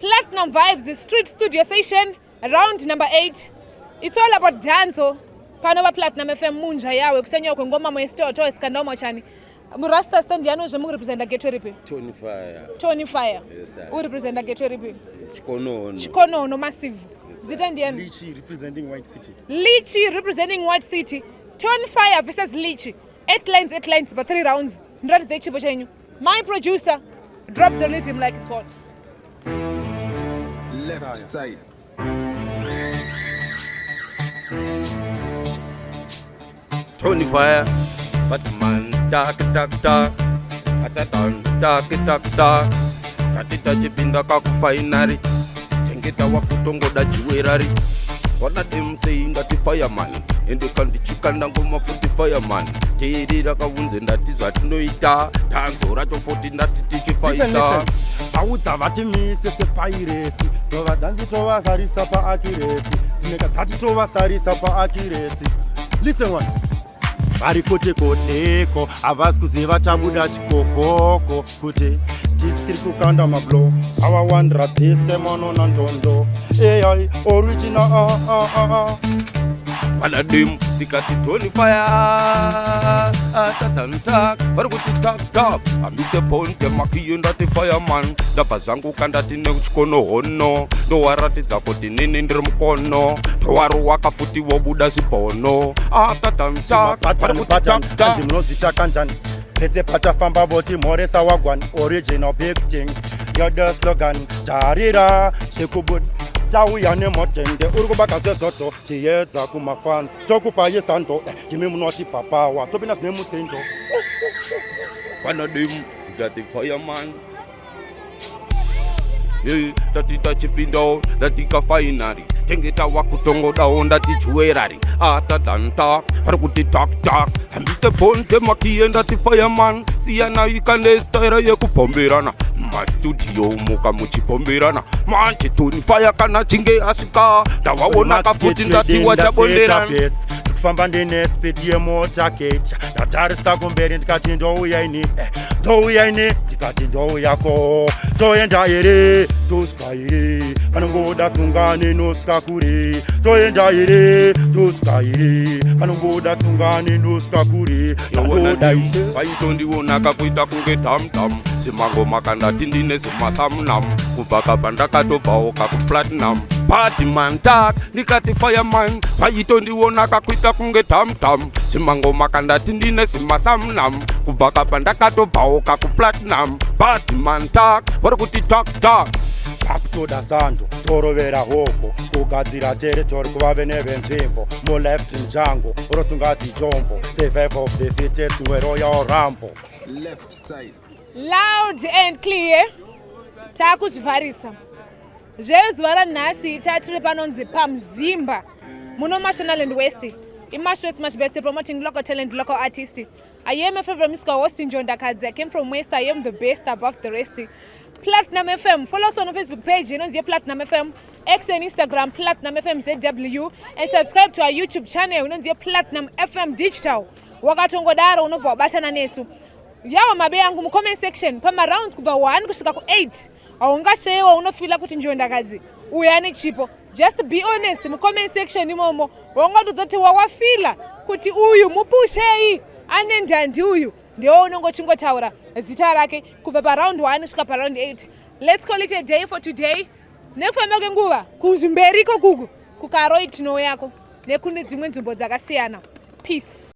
Platinum Vibes Street Studio Session, round number 8. It's all about danzo. Panova Platinum FM munja yawe kusenyo kwengoma mwestoto iskandoma chani. Murasta stand yano je mu represent Gateway ripi? Tony Fire. Yes, sir. Who represent Gateway ripi? Chikono no massive. Zita ndiani? Lichy representing White City. Lichy representing White City. Tony Fire versus Lichy. 8 lines but 3 rounds. Ndrat zechipo chenyu. My producer drop the rhythm like it's hot. Left side. Tony Fire, but man dark. Atatan dark. Tatita chipinda kakufainari. Tengeta wakutongoda chiwerari. Wana dem saying that the fireman. Ende kandi chikanda ngoma futi fireman. Tirira kavunze ndati zvatinoita. Tanzo racho 14 ndati tichifaisa. Audza vati mise sepiresi. Tova danzi tova sarisa pa accuracy. Tineka tati tova sarisa pa accuracy. Listen one. Vari koteko havasi kuziva tabuda chikokoko kuti tiri kukanda mablo avawandira testemano nanjondo ai original Wana dim tikati Tony Fire tatantak vari kuti tak amise ponte makiyenda ti fireman ndabva zvangu kandati nechikono hono ndowaratidza kuti nini ndiri mukono towari wakafuti wobuda zibhono tatantak vari kuti tak munozvita kanjani pese patafamba voti mhoresa wagwan original big things you're the slogan tarira shekubud tauya nemotende uri kubaka sezoto chiedza kumafans tokupa yesando kimi munoti papawa topinda zvine musendo Wana dim tikati fireman tatita chipindo ndatika fainari tengeta wakutongodawo ndati chiwerari tatantak vari kuti tak hambise ponte makiyenda ti fireman siyana ikandestaira yekupomberana mastudio muka muchipomberana manje Tony Fire kana chinge asvika ndavaona kafuti ndati wachabonderana kufamba ndine speed yemota kecha ndatarisa kumberi ndikati ndouya ini ndikati ndouyako toenda here tosvika here vanongoda sungane nosvika kure toenda here tosvika here vanongoda sungane nosvika kure vaitondiona kakuita kunge tamtam semangoma kandati ndine semasamnam kubva kapa ndakatobvawo kakuplatinum Batman tak ndikati fireman vaitondiona kakuita kunge tamtam semangoma kandati ndine semasamnam kubva kapa ndakatobvawo kakuplatinum Batman tak vari kuti tak akutoda sando torovera hoko kugadzira territory kuvave nevenzvimbo muleft njango rosungazi jombo survival of the fittest mweroyal rambo Left side. Loud and clear. Takuzvivarisa. Zvezuva ranhasi tatiri panonzi pamzimba muno National and West. Imash West much best promoting local talent, local artists. I am a favorite musical host Njonda Kadzi. I came from West. I am the best above the rest. Platinum FM. Follow us on the Facebook page. You know the Platinum FM. X and Instagram Platinum FM ZW. And subscribe to our YouTube channel. You know the Platinum FM Digital. Wakatongodaro unova batana nesu. Yawa mabe yangu mu comment section. Pama round kuva 1 kusvika ku 8. Aungashewa unofila kuti Njonda Kadzi. Uyane chipo. Just be honest mu comment section imomo. Wangatozoti wawafila kuti uyu mupushei. Ane ndandi uyu. Ndio unongochingotawura zita rake kubva pa round 1 kusvika pa round 8. Let's call it a day for today. Nekufamba kwenguva kuzvimberiko kuku kukaroid no yako nekune dzimwe nzvimbo dzakasiyana. Peace.